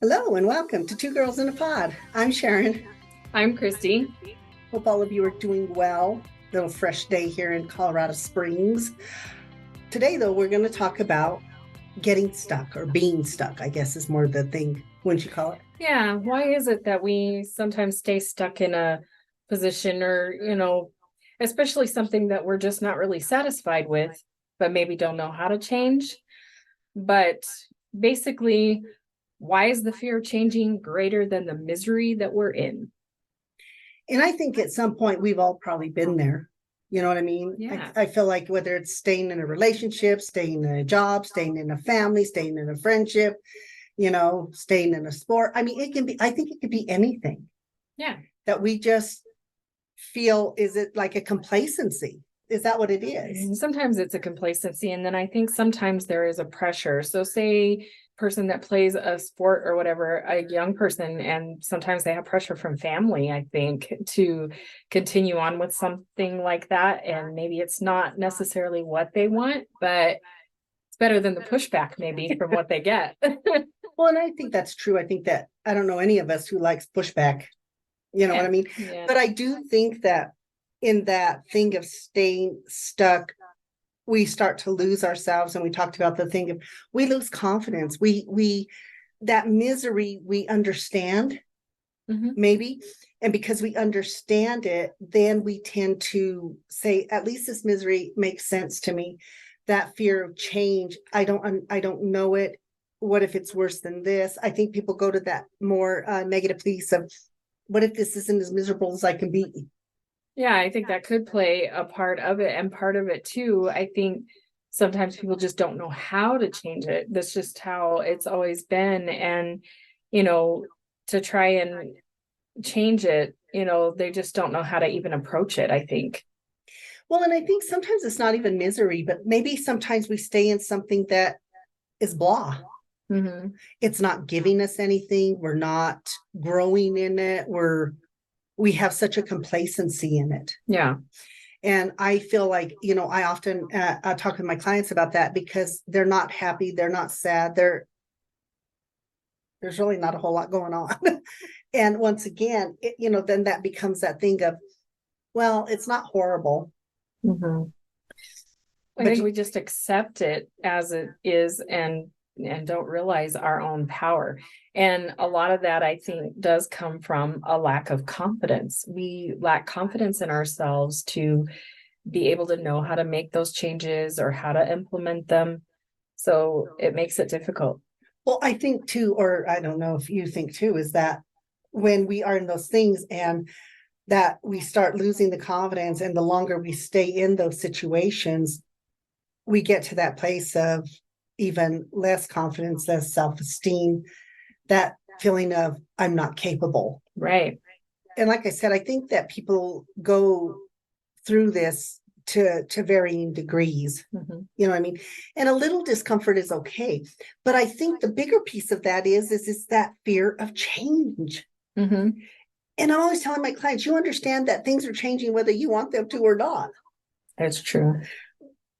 Hello and welcome to Two Girls in a Pod. I'm Sharon. I'm Christy. Hope all of you are doing well. Little fresh day here in Colorado Springs. Today, though, we're going to talk about getting stuck or being stuck, I guess is more the thing, wouldn't you call it? Yeah, why is it that we sometimes stay stuck in a position or, especially something that we're just not really satisfied with, but maybe don't know how to change? But basically, why is the fear of changing greater than the misery that we're in? And I think at some point we've all probably been there. You know what I mean? Yeah. I feel like whether it's staying in a relationship, staying in a job, staying in a family, staying in a friendship, staying in a sport. I mean, I think it could be anything. Yeah. That we just feel, is it like a complacency? Is that what it is? Sometimes it's a complacency, and then I think sometimes there is a pressure. So say person that plays a sport or whatever, a young person, and sometimes they have pressure from family, I think, to continue on with something like that. And maybe it's not necessarily what they want, but it's better than the pushback maybe from what they get. Well, and I think that's true. I think that I don't know any of us who likes pushback. You know what I mean? Yeah. But I do think that in that thing of staying stuck, we start to lose ourselves. And we talked about the thing of we lose confidence. We that misery we understand, maybe. And because we understand it, then we tend to say, at least this misery makes sense to me. That fear of change, I don't know it. What if it's worse than this? I think people go to that more negative piece of, what if this isn't as miserable as I can be? Yeah, I think that could play a part of it. And part of it too, I think sometimes people just don't know how to change it. That's just how it's always been. And, to try and change it, they just don't know how to even approach it, I think. Well, and I think sometimes it's not even misery, but maybe sometimes we stay in something that is blah. Mm-hmm. It's not giving us anything. We're not growing in it. We have such a complacency in it. Yeah. And I feel like, I often talk with my clients about that because they're not happy. They're not sad. There's really not a whole lot going on. And once again, then that becomes that thing of, well, it's not horrible. Mm-hmm. I think we just accept it as it is and don't realize our own power. And a lot of that, I think, does come from a lack of confidence. We lack confidence in ourselves to be able to know how to make those changes or how to implement them. So it makes it difficult. Well, I think too, or I don't know if you think too, is that when we are in those things and that we start losing the confidence, and the longer we stay in those situations, we get to that place of even less confidence, less self-esteem, that feeling of I'm not capable. Right. And like I said, I think that people go through this to varying degrees. You know what I mean? And a little discomfort is okay. But I think the bigger piece of that is that fear of change. And I'm always telling my clients, you understand that things are changing whether you want them to or not. That's true.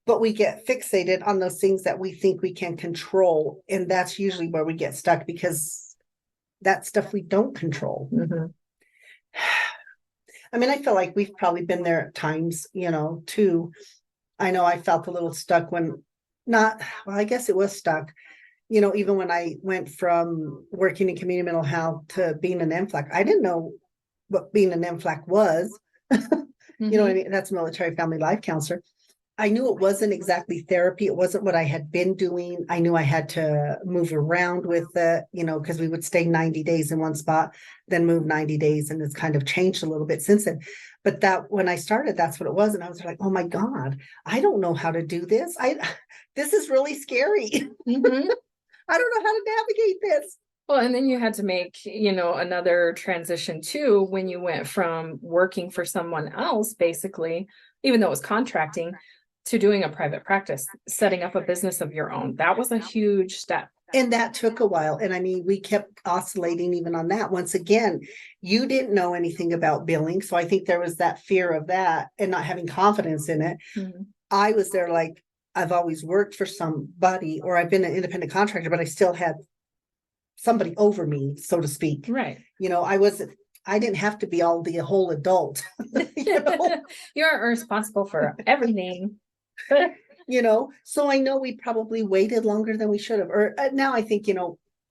But we get fixated on those things that we think we can control. And that's usually where we get stuck, because that stuff we don't control. I mean, I feel like we've probably been there at times, too. I know I felt a little stuck I guess it was stuck, even when I went from working in community mental health to being an MFLAC. I didn't know what being an MFLAC was. You know what I mean? That's military family life counselor. I knew it wasn't exactly therapy. It wasn't what I had been doing. I knew I had to move around with it, because we would stay 90 days in one spot, then move 90 days. And it's kind of changed a little bit since then. But that when I started, that's what it was. And I was like, oh my God, I don't know how to do this. This is really scary. I don't know how to navigate this. Well, and then you had to make, another transition too, when you went from working for someone else, basically, even though it was contracting, to doing a private practice, setting up a business of your own. That was a huge step. And that took a while. And I mean, we kept oscillating even on that. Once again, you didn't know anything about billing. So I think there was that fear of that and not having confidence in it. I was there like, I've always worked for somebody, or I've been an independent contractor, but I still had somebody over me, so to speak. Right. I didn't have to be all the whole adult, you know, You aren't responsible for everything. so I know we probably waited longer than we should have, or now I think,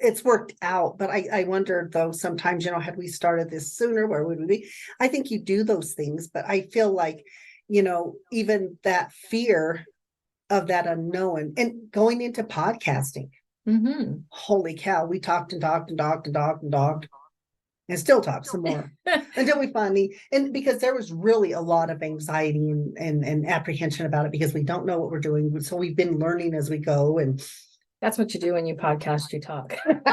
it's worked out, but I wonder though, sometimes, had we started this sooner, where would we be? I think you do those things, but I feel like, even that fear of that unknown and going into podcasting, Mm-hmm. holy cow, we talked and talked and talked and talked and talked and still talk some more until we finally, and because there was really a lot of anxiety and apprehension about it, because we don't know what we're doing. So we've been learning as we go. And that's what you do when you podcast, you talk. But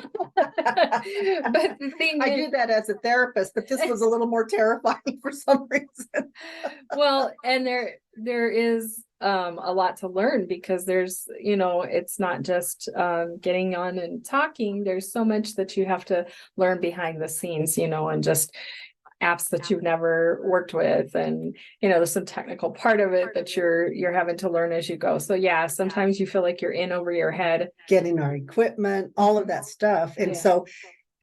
the thing I do that as a therapist, but this was a little more terrifying for some reason. Well, and there is a lot to learn, because there's, it's not just getting on and talking. There's so much that you have to learn behind the scenes, and just apps that you've never worked with, and there's some technical part of it that you're having to learn as you go. So yeah, sometimes you feel like you're in over your head, getting our equipment, all of that stuff. And so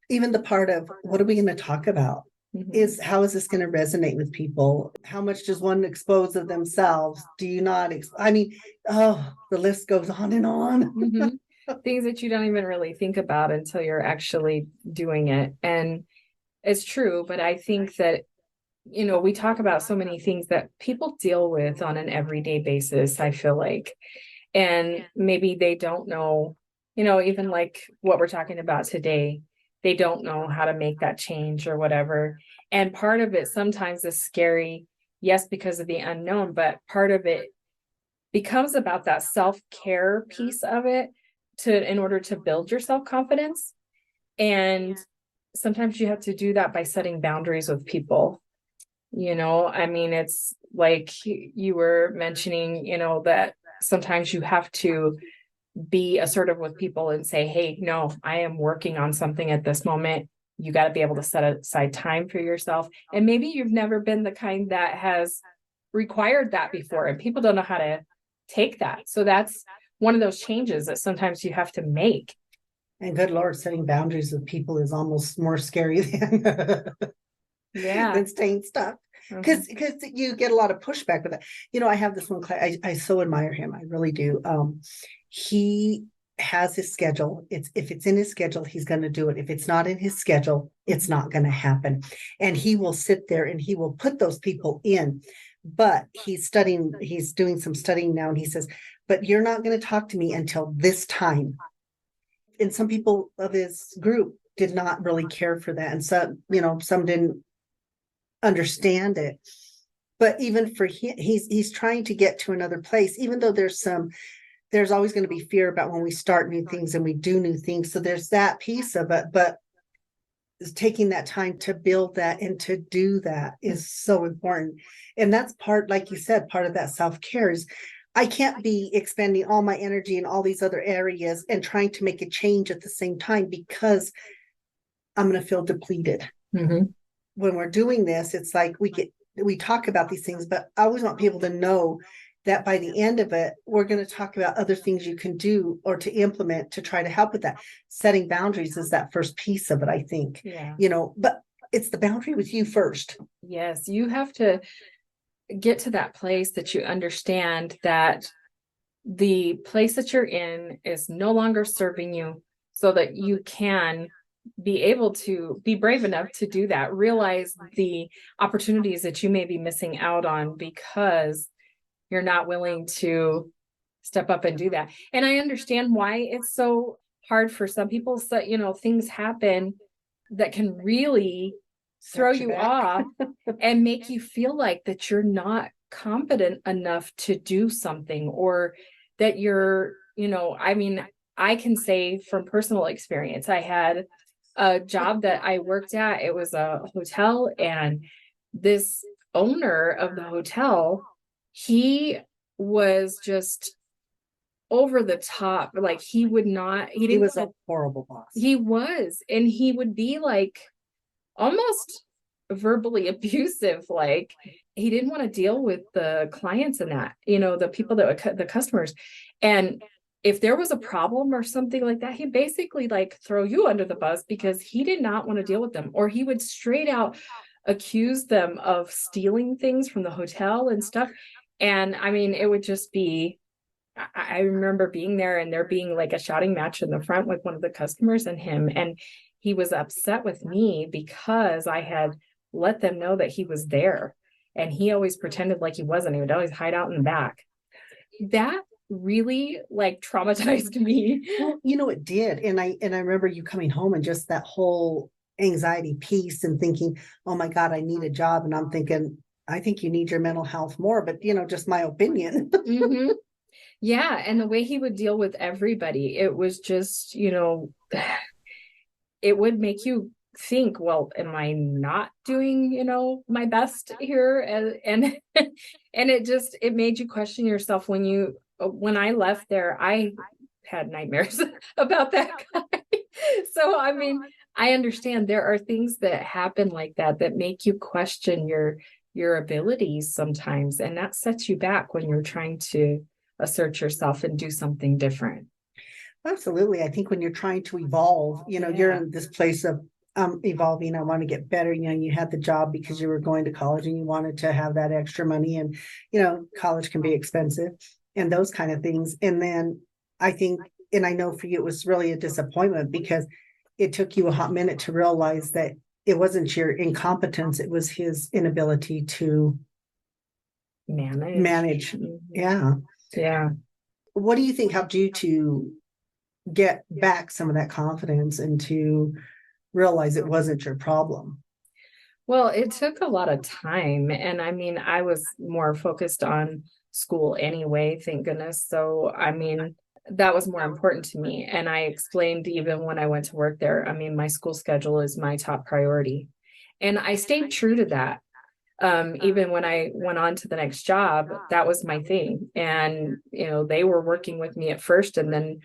even the part of what are we going to talk about is, how is this going to resonate with people? How much does one expose of themselves? Do you not? The list goes on and on. Things that you don't even really think about until you're actually doing it. And it's true, but I think that, we talk about so many things that people deal with on an everyday basis, I feel like, and maybe they don't know, even like what we're talking about today, they don't know how to make that change or whatever. And part of it sometimes is scary, yes, because of the unknown, but part of it becomes about that self-care piece of it, in order to build your self-confidence. And sometimes you have to do that by setting boundaries with people. It's like you were mentioning, that sometimes you have to be assertive with people and say, hey, no, I am working on something at this moment. You got to be able to set aside time for yourself. And maybe you've never been the kind that has required that before, and people don't know how to take that. So that's one of those changes that sometimes you have to make. And good Lord, setting boundaries with people is almost more scary than than staying stuck. Because you get a lot of pushback with that. I have this one client, I so admire him. I really do. He has his schedule. If it's in his schedule, he's going to do it. If it's not in his schedule, it's not going to happen. And he will sit there and he will put those people in. But he's doing some studying now. And he says, but you're not going to talk to me until this time. And some people of his group did not really care for that. And some didn't understand it. But even for him, he's trying to get to another place, even though there's always going to be fear about when we start new things and we do new things. So there's that piece of it, but taking that time to build that and to do that is so important. And that's part, like you said, part of that self-care is, I can't be expending all my energy in all these other areas and trying to make a change at the same time, because I'm going to feel depleted. When we're doing this, it's like we talk about these things, but I always want people to know that by the end of it, we're going to talk about other things you can do or to implement to try to help with that. Setting boundaries is that first piece of it, I think. But it's the boundary with you first. Yes, you have to get to that place that you understand that the place that you're in is no longer serving you, so that you can be able to be brave enough to do that. Realize the opportunities that you may be missing out on because you're not willing to step up and do that. And I understand why it's so hard for some people. So, things happen that can really throw you off and make you feel like that you're not competent enough to do something, or that you're, I can say from personal experience, I had a job that I worked at. It was a hotel, and this owner of the hotel, he was just over the top. Like he was a horrible boss. He was, and he would be like almost verbally abusive. Like he didn't want to deal with the clients and that, the people that would cut the customers. And if there was a problem or something like that, he'd basically like throw you under the bus because he did not want to deal with them, or he would straight out accuse them of stealing things from the hotel and stuff. And I mean, it would just be, I remember being there and there being like a shouting match in the front with one of the customers and him. And he was upset with me because I had let them know that he was there. And he always pretended like he wasn't. He would always hide out in the back. That really like traumatized me. Well, it did. And I remember you coming home and just that whole anxiety piece and thinking, oh my God, I need a job. And I'm thinking, I think you need your mental health more, but just my opinion. Mm-hmm. Yeah. And the way he would deal with everybody, it was just, it would make you think, well, am I not doing, my best here? And it made you question yourself when I left there. I had nightmares about that guy. So, I mean, I understand there are things that happen like that make you question your abilities sometimes. And that sets you back when you're trying to assert yourself and do something different. Absolutely. I think when you're trying to evolve, you're in this place of evolving. I want to get better. You had the job because you were going to college and you wanted to have that extra money, and college can be expensive and those kind of things. And then I think, and I know for you, it was really a disappointment because it took you a hot minute to realize that it wasn't your incompetence, it was his inability to manage. Yeah. Yeah. What do you think helped you to get back some of that confidence and to realize it wasn't your problem? Well, it took a lot of time. And I mean, I was more focused on school anyway, thank goodness. So, I mean, that was more important to me. And I explained even when I went to work there, I mean, my school schedule is my top priority. And I stayed true to that. Even when I went on to the next job, that was my thing. And, they were working with me at first. And then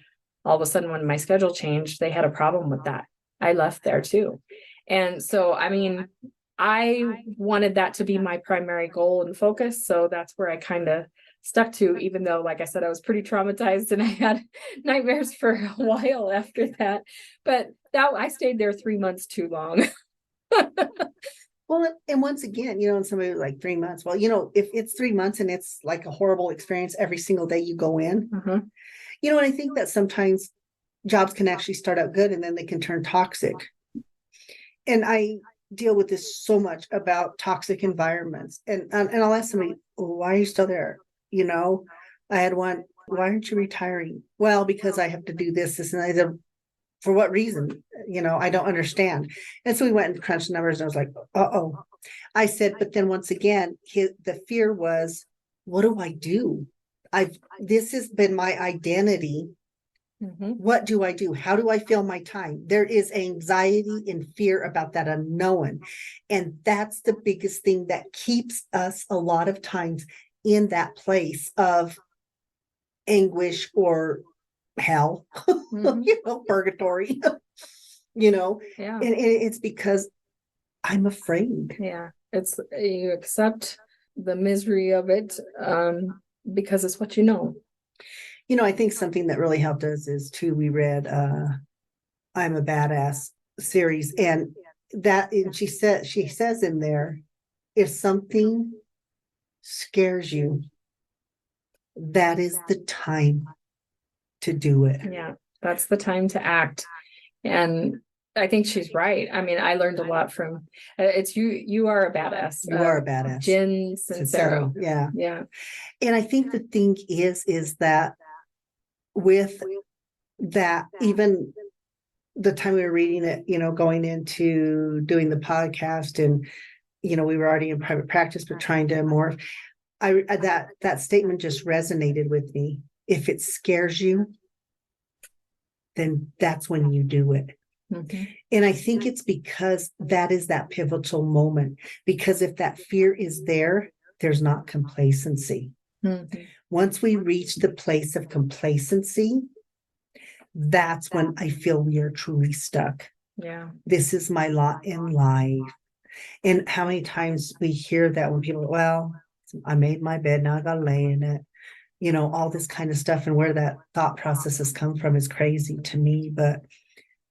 all of a sudden, when my schedule changed, they had a problem with that. I left there too. And so, I mean, I wanted that to be my primary goal and focus. So that's where I kind of stuck to, even though, like I said, I was pretty traumatized and I had nightmares for a while after that. But I stayed there 3 months too long. Well, and once again, and somebody was like 3 months. Well, if it's 3 months and it's like a horrible experience every single day you go in, and I think that sometimes jobs can actually start out good and then they can turn toxic. And I deal with this so much about toxic environments. And I'll ask somebody, why are you still there? I had one, why aren't you retiring? Well, because I have to do this, and I said, for what reason? I don't understand. And so we went and crunched numbers and I was like, uh-oh. I said, but then once again, the fear was, what do I do? This has been my identity. What do I do? How do I fill my time? There is anxiety and fear about that unknown. And that's the biggest thing that keeps us a lot of times in that place of anguish or hell, purgatory, Yeah. and it's because I'm afraid. Yeah. It's, you accept the misery of it, because it's what you know. I think something that really helped us is too, we read I'm a Badass series, and she says in there, if something scares you, that is the time to do it. Yeah, that's the time to act. And I think she's right. I mean, I learned a lot from it's you are a badass. You are a badass. Jen Sincero. Yeah. Yeah. And I think the thing is that with that, even the time we were reading it, going into doing the podcast, and we were already in private practice but trying to morph, that statement just resonated with me. If it scares you, then that's when you do it. And I think it's because that is that pivotal moment, because if that fear is there, there's not complacency. Once we reach the place of complacency, that's when I feel we are truly stuck. Yeah. This is my lot in life. And how many times we hear that when people, well, I made my bed, now I gotta lay in it. all this kind of stuff, and where that thought process has come from is crazy to me, but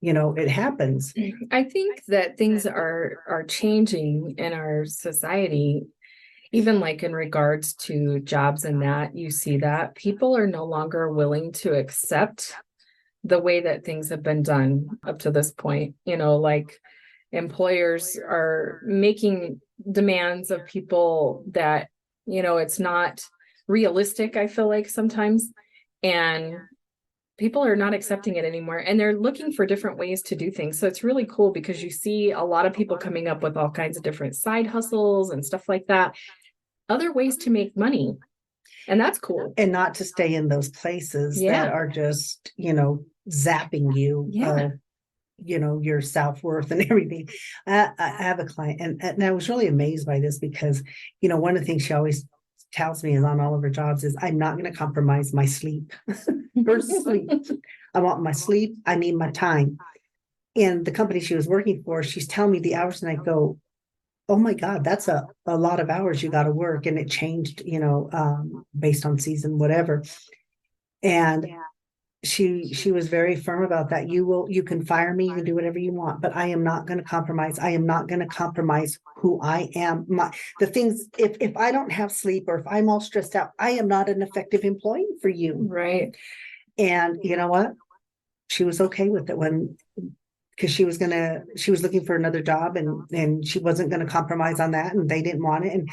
it happens. I think that things are changing in our society, even like in regards to jobs and that you see that people are no longer willing to accept the way that things have been done up to this point. Like employers are making demands of people that, it's not realistic, I feel like sometimes. And people are not accepting it anymore, and they're looking for different ways to do things. So it's really cool because you see a lot of people coming up with all kinds of different side hustles and stuff like that, other ways to make money. And that's cool. And not to stay in those places Yeah. that are just, zapping you, Yeah. Your self-worth and everything. I have a client, and I was really amazed by this because, one of the things she always tells me is on all of her jobs is, I'm not going to compromise my sleep. Her sleep. I want my sleep. I need my time. And the company she was working for, she's telling me the hours, and I go, oh my God, that's a lot of hours you got to work. And it changed, based on season, whatever. And she was very firm about that. You can fire me, you can do whatever you want, but I am not going to compromise. I am not going to compromise who I am. The things, if I don't have sleep, or if I'm all stressed out, I am not an effective employee for you. Right. And you know what? She was okay with it because she was looking for another job, and she wasn't going to compromise on that, and they didn't want it.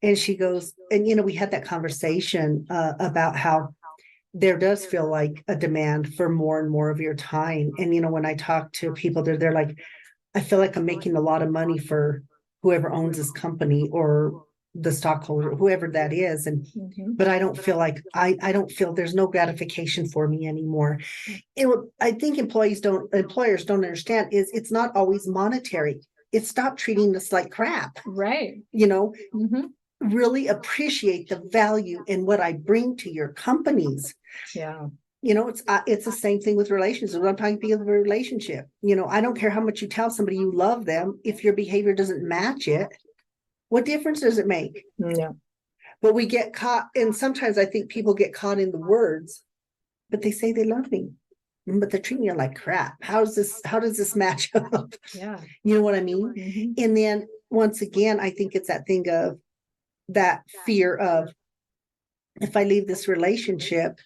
And she goes, and we had that conversation about how there does feel like a demand for more and more of your time. And when I talk to people, they're like, I feel like I'm making a lot of money for whoever owns this company, or the stockholder, whoever that is. And but I don't feel like I don't feel there's no gratification for me anymore. I think employers don't understand is it's not always monetary. It's stop treating us like crap. Right. Really appreciate the value in what I bring to your companies. Yeah. It's the same thing with relationships. When I'm talking to you of a relationship, I don't care how much you tell somebody you love them. If your behavior doesn't match it, what difference does it make? Yeah. But we get caught, and sometimes I think people get caught in the words, but they say they love me, but they're treating you like crap. How does this match up? Yeah. You know what I mean? And then once again, I think it's that thing of that fear of, if I leave this relationship,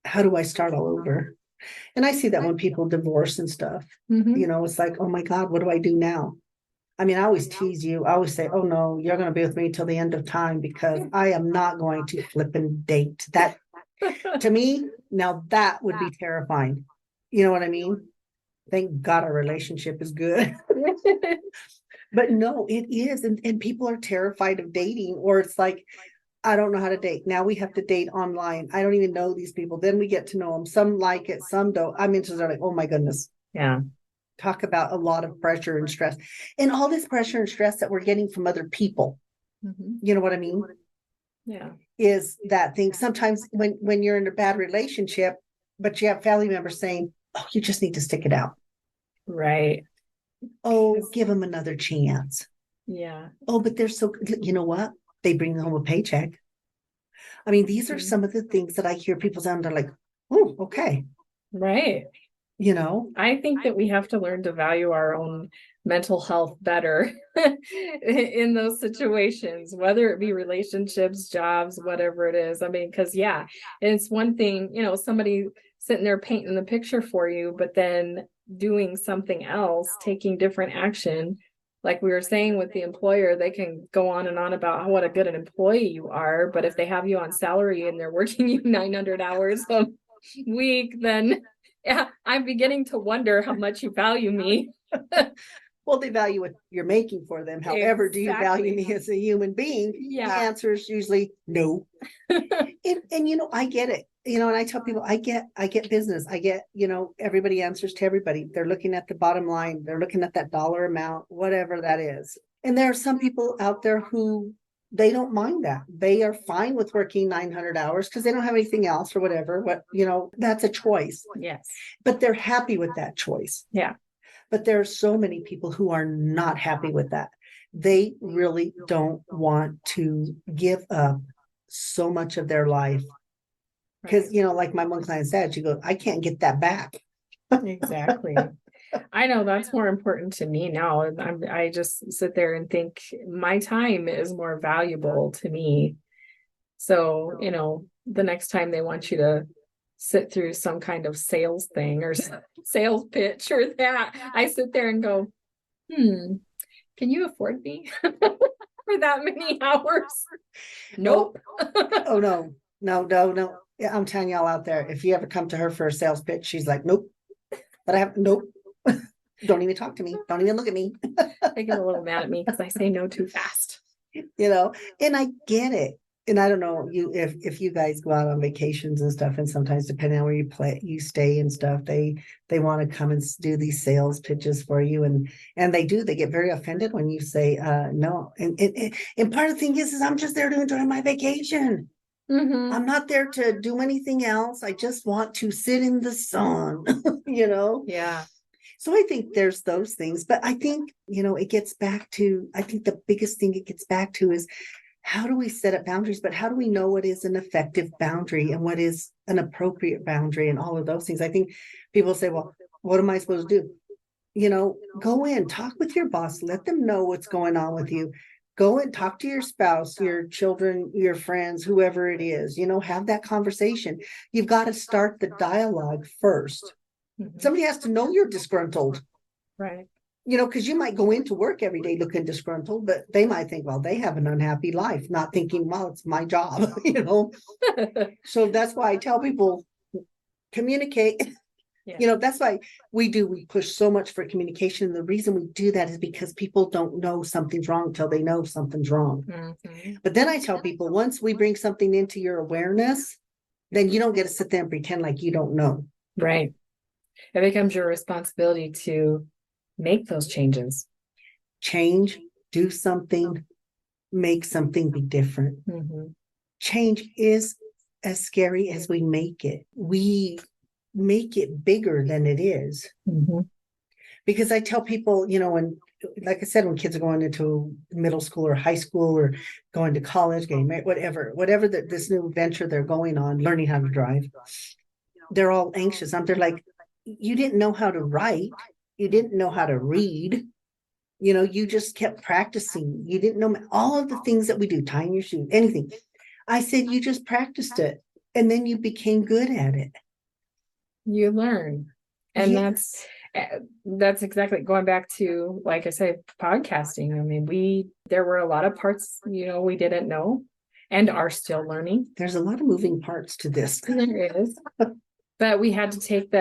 how do I start all over? And I see that when people divorce and stuff, it's like, oh my God, what do I do now? I mean, I always tease you. I always say, oh no, you're going to be with me till the end of time, because I am not going to flip and date. That, to me, now that would be terrifying. You know what I mean? Thank God our relationship is good. But no, it is. And people are terrified of dating, or it's like, I don't know how to date. Now we have to date online. I don't even know these people. Then we get to know them. Some like it, some don't. I'm into, they're like, oh my goodness. Yeah. Talk about a lot of pressure and stress, and all this pressure and stress that we're getting from other people. You know what I mean? Yeah. Is that thing sometimes when you're in a bad relationship, but you have family members saying, oh, you just need to stick it out. Right. Oh, give them another chance. Yeah. Oh, but they're so, you know what? They bring home a paycheck. I mean, these are some of the things that I hear people sound, they're like, oh, okay. Right. I think that we have to learn to value our own mental health better in those situations, whether it be relationships, jobs, whatever it is. I mean, because it's one thing, somebody sitting there painting the picture for you, but then doing something else, taking different action. Like we were saying with the employer, they can go on and on about what a good an employee you are, but if they have you on salary and they're working you 900 hours a week, then I'm beginning to wonder how much you value me. Well, they value what you're making for them. However, do you value me as a human being? Yeah. The answer is usually no. and I get it. And I tell people, I get business. I get, everybody answers to everybody. They're looking at the bottom line. They're looking at that dollar amount, whatever that is. And there are some people out there who they don't mind that. They are fine with working 900 hours because they don't have anything else or whatever. That's a choice. Yes. But they're happy with that choice. Yeah. But there are so many people who are not happy with that. They really don't want to give up so much of their life Because, like my one client said, she goes, I can't get that back. Exactly. I know that's more important to me now. I just sit there and think my time is more valuable to me. So, the next time they want you to sit through some kind of sales thing or sales pitch or that, I sit there and go, can you afford me for that many hours? Nope. Oh, no. Yeah, I'm telling y'all out there, if you ever come to her for a sales pitch, she's like, nope. But nope. Don't even talk to me. Don't even look at me. They get a little mad at me because I say no too fast. And I get it. And I don't know if you guys go out on vacations and stuff, and sometimes depending on where you stay and stuff, they want to come and do these sales pitches for you, and they get very offended when you say no. And part of the thing is I'm just there to enjoy my vacation. I'm not there to do anything else. I just want to sit in the sun, Yeah. So I think there's those things, but I think, it gets back to, I think the biggest thing it gets back to is how do we set up boundaries, but how do we know what is an effective boundary and what is an appropriate boundary and all of those things? I think people say, well, what am I supposed to do? Go in, talk with your boss, let them know what's going on with you. Go and talk to your spouse, your children, your friends, whoever it is, have that conversation. You've got to start the dialogue first. Somebody has to know you're disgruntled. Right. Because you might go into work every day looking disgruntled, but they might think, well, they have an unhappy life, not thinking, well, it's my job, So that's why I tell people, communicate. Yeah. That's why we push so much for communication. The reason we do that is because people don't know something's wrong until they know something's wrong. But then I tell people, once we bring something into your awareness, then you don't get to sit there and pretend like you don't know. Right. It becomes your responsibility to make those changes. Change, do something, make something be different. Change is as scary as we make it. We make it bigger than it is. Because I tell people, when, like I said, when kids are going into middle school or high school or going to college, getting married, whatever this new venture they're going on, learning how to drive, they're all anxious. They're like, you didn't know how to write. You didn't know how to read. You just kept practicing. You didn't know all of the things that we do, tying your shoe, anything. I said, you just practiced it and then you became good at it. You learn. And that's exactly going back to, like I say, podcasting. I mean, there were a lot of parts, we didn't know and are still learning. There's a lot of moving parts to this. There is. But we had to take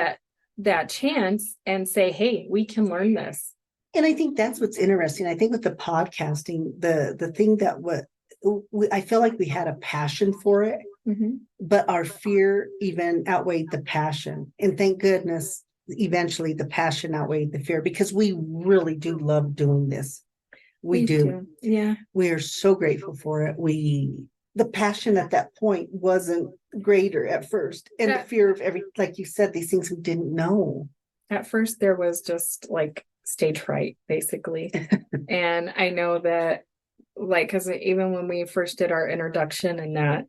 that chance and say, hey, we can learn this. And I think that's what's interesting. I think with the podcasting, the thing that I feel like we had a passion for it, but our fear even outweighed the passion. And thank goodness, eventually the passion outweighed the fear, because we really do love doing this. We do. Yeah. We are so grateful for it. The passion at that point wasn't greater at first. And the fear of like you said, these things we didn't know. At first, there was just like stage fright, basically. And I know that, like, because even when we first did our introduction and that,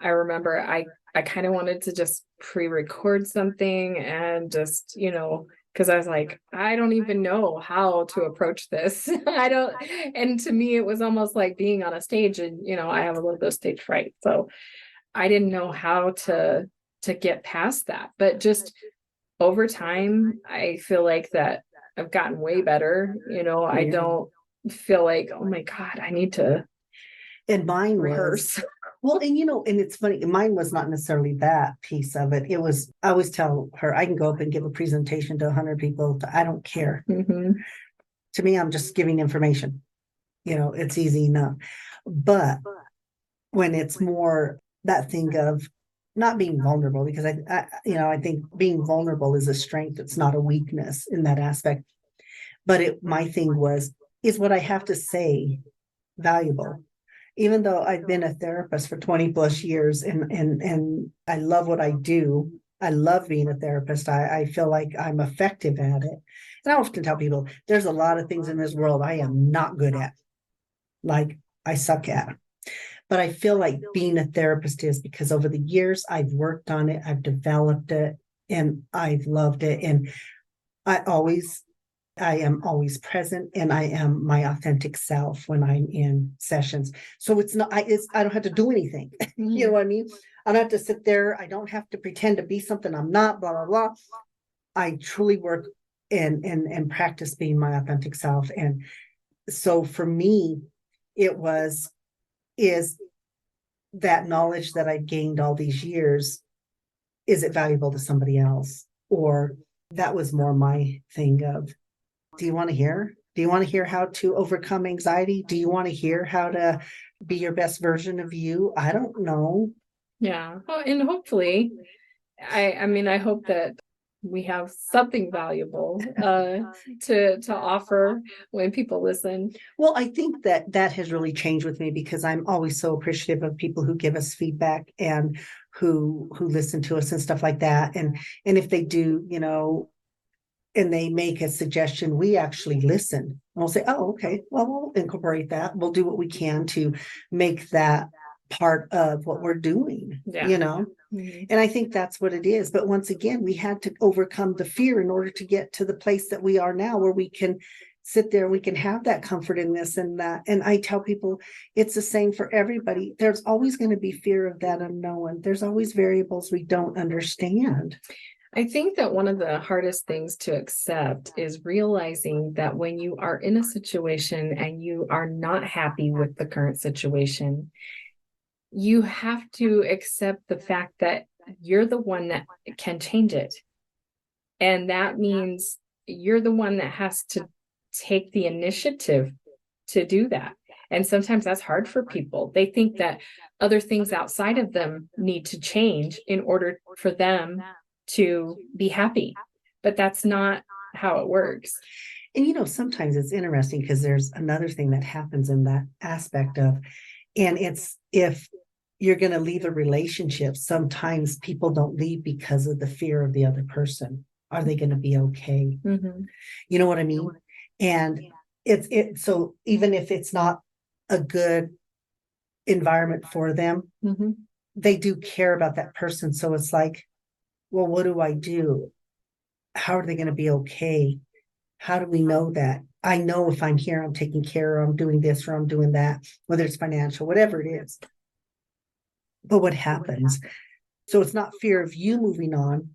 I remember I kind of wanted to just pre-record something and just, because I was like, I don't even know how to approach this. And to me, it was almost like being on a stage and, I have a little bit of stage fright. So I didn't know how to get past that. But just over time, I feel like that I've gotten way better. I don't feel like, oh my God, I need to rehearse. Well, and and it's funny, mine was not necessarily that piece of it. It was, I always tell her, I can go up and give a presentation to 100 people. I don't care. To me, I'm just giving information. It's easy enough. But when it's more that thing of not being vulnerable, because I think being vulnerable is a strength. It's not a weakness in that aspect. But my thing is what I have to say valuable? Even though I've been a therapist for 20 plus years and I love what I do, I love being a therapist. I feel like I'm effective at it. And I often tell people there's a lot of things in this world I am not good at, like I suck at. But I feel like being a therapist is because over the years I've worked on it, I've developed it, and I've loved it. And I am always present, and I am my authentic self when I'm in sessions. So I don't have to do anything. You know what I mean? I don't have to sit there. I don't have to pretend to be something I'm not, blah, blah, blah. I truly work and practice being my authentic self. And so for me, is that knowledge that I've gained all these years, is it valuable to somebody else? Or that was more my thing of, do you want to hear? Do you want to hear how to overcome anxiety? Do you want to hear how to be your best version of you? I don't know. Yeah. Oh, and hopefully, I mean, I hope that we have something valuable to offer when people listen. Well, I think that has really changed with me, because I'm always so appreciative of people who give us feedback and who listen to us and stuff like that. And if they do, and they make a suggestion, we actually listen. And we'll say, oh, okay, well, we'll incorporate that. We'll do what we can to make that part of what we're doing, Mhm. And I think that's what it is. But once again, we had to overcome the fear in order to get to the place that we are now, where we can sit there, we can have that comfort in this and that. And I tell people it's the same for everybody. There's always going to be fear of that unknown. There's always variables we don't understand. I think that one of the hardest things to accept is realizing that when you are in a situation and you are not happy with the current situation, you have to accept the fact that you're the one that can change it. And that means you're the one that has to take the initiative to do that. And sometimes that's hard for people. They think that other things outside of them need to change in order for them to be happy, but that's not how it works. And sometimes it's interesting, because there's another thing that happens in that aspect of, and it's, if you're going to leave a relationship, sometimes people don't leave because of the fear of the other person. Are they going to be okay? Mm-hmm. You know what I mean? And so even if it's not a good environment for them, Mm-hmm. they do care about that person. So it's like, well, what do I do? How are they going to be okay? How do we know that? I know if I'm here, I'm taking care, or I'm doing this, or I'm doing that, whether it's financial, whatever it is. But what happens? So it's not fear of you moving on.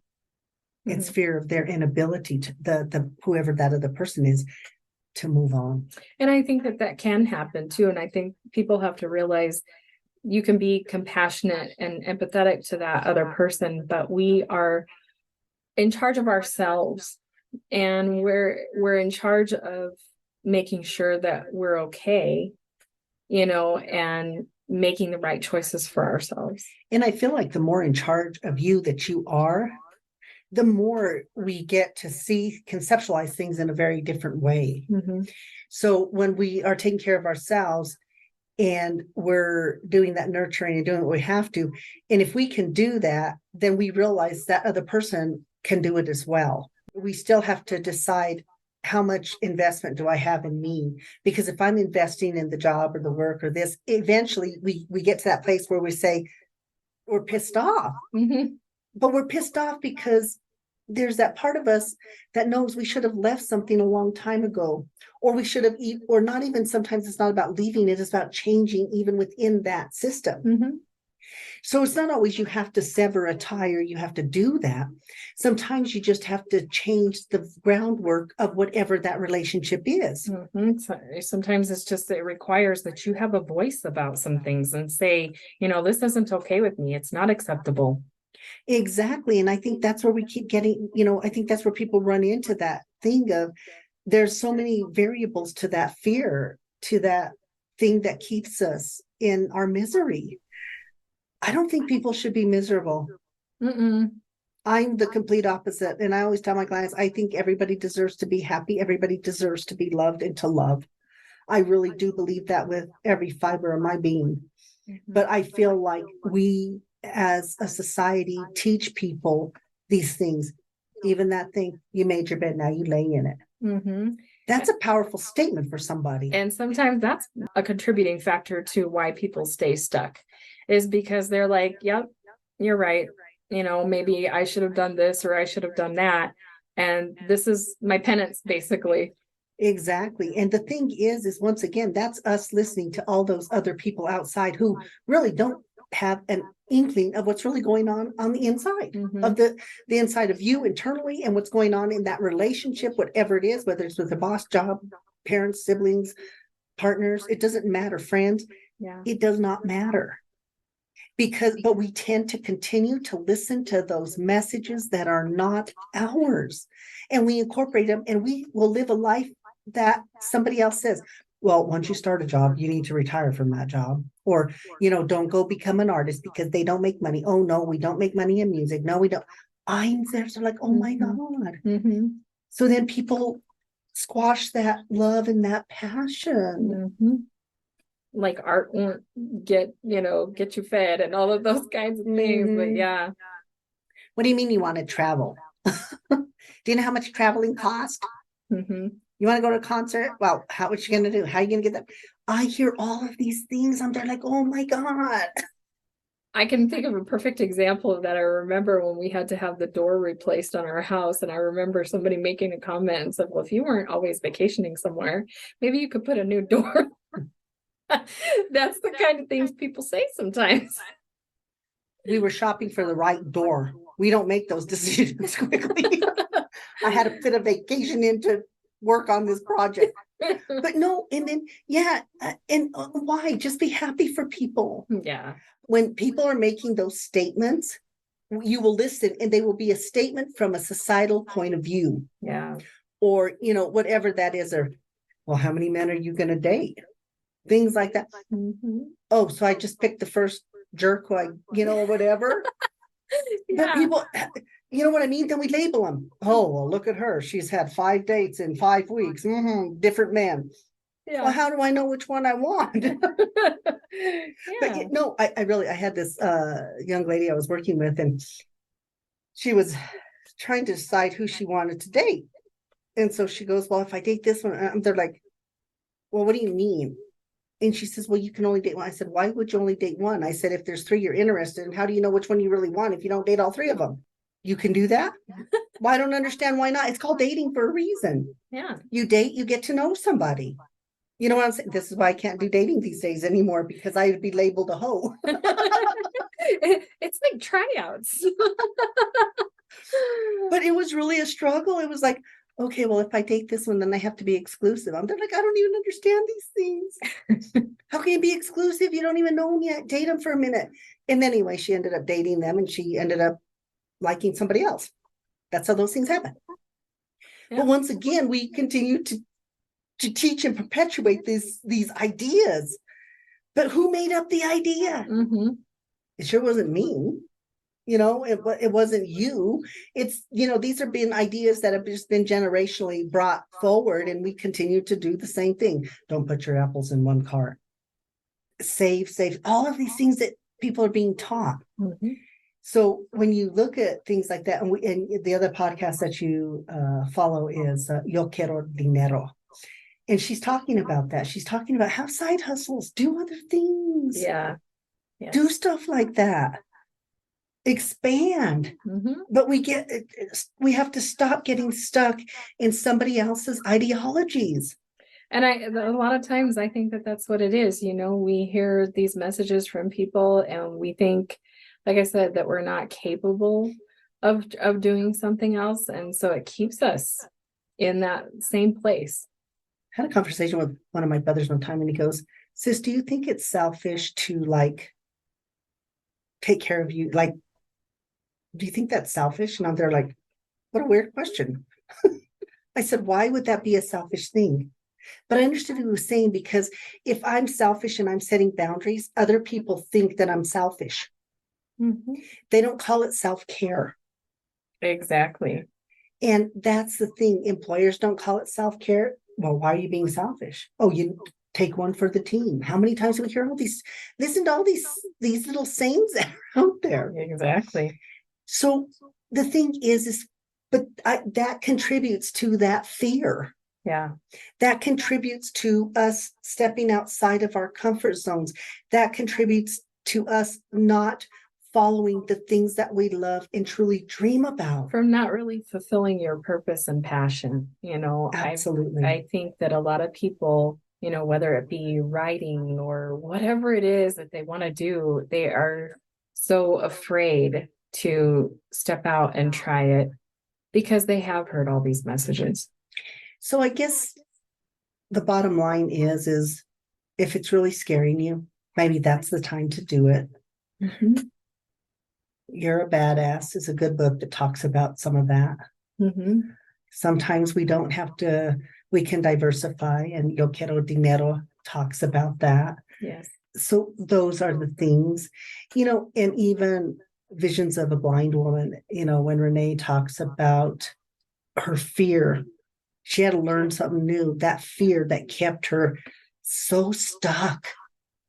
It's fear of their inability to the whoever that other person is to move on. And I think that can happen too. And I think people have to realize you can be compassionate and empathetic to that other person, but we are in charge of ourselves, and we're in charge of making sure that we're okay, and making the right choices for ourselves. And I feel like the more in charge of you that you are, the more we get to conceptualize things in a very different way. Mm-hmm. So when we are taking care of ourselves and we're doing that nurturing and doing what we have to, and if we can do that, then we realize that other person can do it as well. We still have to decide, how much investment do I have in me? Because if I'm investing in the job or the work or this, eventually we get to that place where we say we're pissed off. Mm-hmm. But we're pissed off because there's that part of us that knows we should have left something a long time ago, or we should have, or not even, sometimes it's not about leaving, it is about changing even within that system. Mm-hmm. So it's not always you have to sever a tie or you have to do that. Sometimes you just have to change the groundwork of whatever that relationship is. Mm-hmm. So sometimes it's just, it requires that you have a voice about some things and say, this isn't okay with me. It's not acceptable. Exactly. And I think that's where we keep getting, I think that's where people run into that thing of, there's so many variables to that fear, to that thing that keeps us in our misery. I don't think people should be miserable. Mm-mm. I'm the complete opposite. And I always tell my clients, I think everybody deserves to be happy. Everybody deserves to be loved and to love. I really do believe that with every fiber of my being. Mm-hmm. But I feel like we as a society teach people these things. Even that thing, you made your bed, now you lay in it. Mm-hmm. That's a powerful statement for somebody. And sometimes that's a contributing factor to why people stay stuck, is because they're like, yep, you're right. Maybe I should have done this or I should have done that. And this is my penance, basically. Exactly. And the thing is once again, that's us listening to all those other people outside who really don't have an inkling of what's really going on the inside of the inside of you internally, and what's going on in that relationship, whatever it is, whether it's with a boss, job, parents, siblings, partners, it doesn't matter, friends. Yeah. It does not matter. But we tend to continue to listen to those messages that are not ours, and we incorporate them, and we will live a life that somebody else says, well, once you start a job, you need to retire from that job, or, don't go become an artist because they don't make money. Oh no, we don't make money in music. No, we don't. I'm there. So like, oh my God. So then people squash that love and that passion. Like art won't get you fed and all of those kinds of things. But yeah. What do you mean you want to travel? Do you know how much traveling costs? You want to go to a concert? Well, what you going to do? How are you going to get that? I hear all of these things. I'm there like, oh my God. I can think of a perfect example of that. I remember when we had to have the door replaced on our house, and I remember somebody making a comment and said, well, if you weren't always vacationing somewhere, maybe you could put a new door. That's the kind of things people say sometimes. We were shopping for the right door. We don't make those decisions quickly. I had to fit a vacation in to work on this project. But no, and then, why? Just be happy for people. Yeah. When people are making those statements, you will listen, and they will be a statement from a societal point of view. Yeah. Or, whatever that is, or, well, how many men are you going to date? Things like that. Oh, so I just picked the first jerk who or whatever. But people, you know what I mean? Then we label them. Oh, well, look at her. She's had 5 dates in 5 weeks. Different men. Yeah. Well, how do I know which one I want? But no, I had this young lady I was working with, and she was trying to decide who she wanted to date. And so she goes, well, if I date this one, they're like, well, what do you mean? And she says, well, you can only date one. I said, why would you only date one? I said, if there's 3 you're interested in, how do you know which one you really want if you don't date all 3 of them? You can do that? Well, I don't understand why not. It's called dating for a reason. Yeah. You date, you get to know somebody. You know what I'm saying? This is why I can't do dating these days anymore, because I would be labeled a hoe. It's like tryouts. But it was really a struggle. It was like, okay, well, if I date this one, then I have to be exclusive. I'm like, I don't even understand these things. How can you be exclusive? You don't even know them yet. Date them for a minute. And anyway, she ended up dating them, and she ended up liking somebody else. That's how those things happen. Yeah. But once again, we continue to teach and perpetuate these ideas. But who made up the idea? It sure wasn't me. It wasn't you. It's, these have been ideas that have just been generationally brought forward, and we continue to do the same thing. Don't put your apples in one cart. Save, all of these things that people are being taught. So when you look at things like that, and the other podcast that you follow is Yo Quiero Dinero. And she's talking about that. She's talking about have side hustles, do other things. Yeah. Do stuff like that. Expand. But we have to stop getting stuck in somebody else's ideologies. And a lot of times I think that that's what it is. We hear these messages from people, and we think, like I said, that we're not capable of doing something else. And so it keeps us in that same place. I had a conversation with one of my brothers one time, and he goes, sis, do you think it's selfish to take care of you? Do you think that's selfish? And I'm there like, what a weird question. I said, why would that be a selfish thing? But I understood what he was saying, because if I'm selfish and I'm setting boundaries, other people think that I'm selfish. They don't call it self-care. Exactly. And that's the thing. Employers don't call it self-care. Well, why are you being selfish? Oh, you take one for the team. How many times do we hear all these? Listen to all these little sayings that are out there. Exactly. So the thing is but that contributes to that fear. Yeah. That contributes to us stepping outside of our comfort zones. That contributes to us not following the things that we love and truly dream about. From not really fulfilling your purpose and passion. Absolutely. I think that a lot of people, whether it be writing or whatever it is that they want to do, they are so afraid to step out and try it because they have heard all these messages. So I guess the bottom line is if it's really scaring you, maybe that's the time to do it. Mm-hmm. You're a Badass is a good book that talks about some of that. Mm-hmm. Sometimes we don't have to, we can diversify, and Yo Quiero Dinero talks about that. Yes. So those are the things, and even Visions of a Blind Woman, when Renee talks about her fear, she had to learn something new, that fear that kept her so stuck.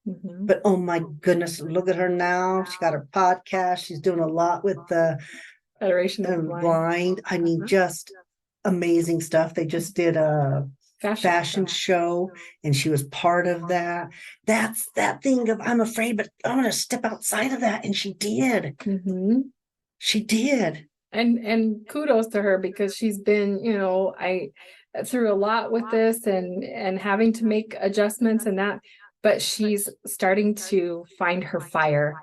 Mm-hmm. But oh my goodness, look at her now. She got her podcast. She's doing a lot with the Federation of the Blind. I mean, just amazing stuff. They just did a fashion show, and she was part of that. That's that thing of I'm afraid, but I'm going to step outside of that. And she did. Mm-hmm. She did. And kudos to her, because she's been, I through a lot with this and having to make adjustments and that, but she's starting to find her fire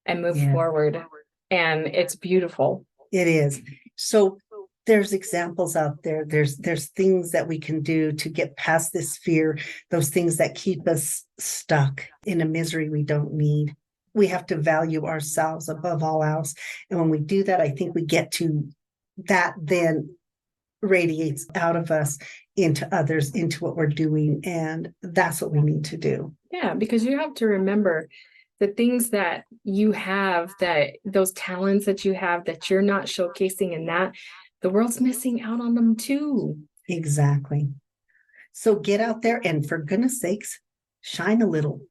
and move forward. And it's beautiful. It is. So there's examples out there. There's things that we can do to get past this fear, those things that keep us stuck in a misery we don't need. We have to value ourselves above all else. And when we do that, I think we get to that then radiates out of us into others, into what we're doing. And that's what we need to do. Yeah, because you have to remember the things that you have, that those talents that you have that you're not showcasing, and that the world's missing out on them too. Exactly. So get out there and, for goodness sakes, shine a little.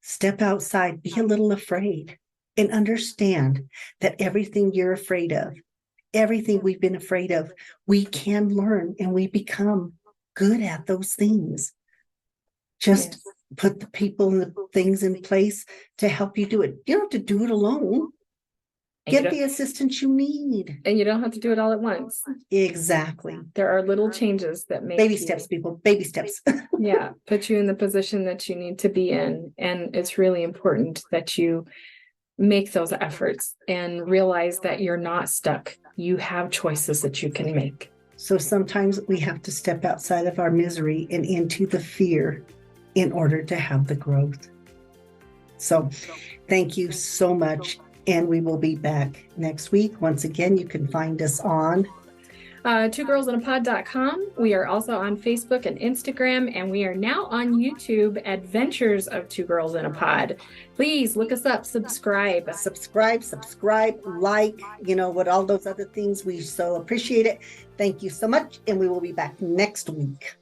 Step outside, be a little afraid, and understand that everything you're afraid of, everything we've been afraid of, we can learn and we become good at those things. Just put the people and the things in place to help you do it. You don't have to do it alone. Get the assistance you need. And you don't have to do it all at once. Exactly. There are little changes that make baby steps, people, baby steps. Yeah, put you in the position that you need to be in. And it's really important that you make those efforts and realize that you're not stuck. You have choices that you can make. So sometimes we have to step outside of our misery and into the fear in order to have the growth. So thank you so much. And we will be back next week. Once again, you can find us on twogirlsinapod.com. We are also on Facebook and Instagram, and we are now on YouTube, Adventures of Two Girls in a Pod. Please look us up, subscribe, like, what all those other things. We so appreciate it. Thank you so much. And we will be back next week.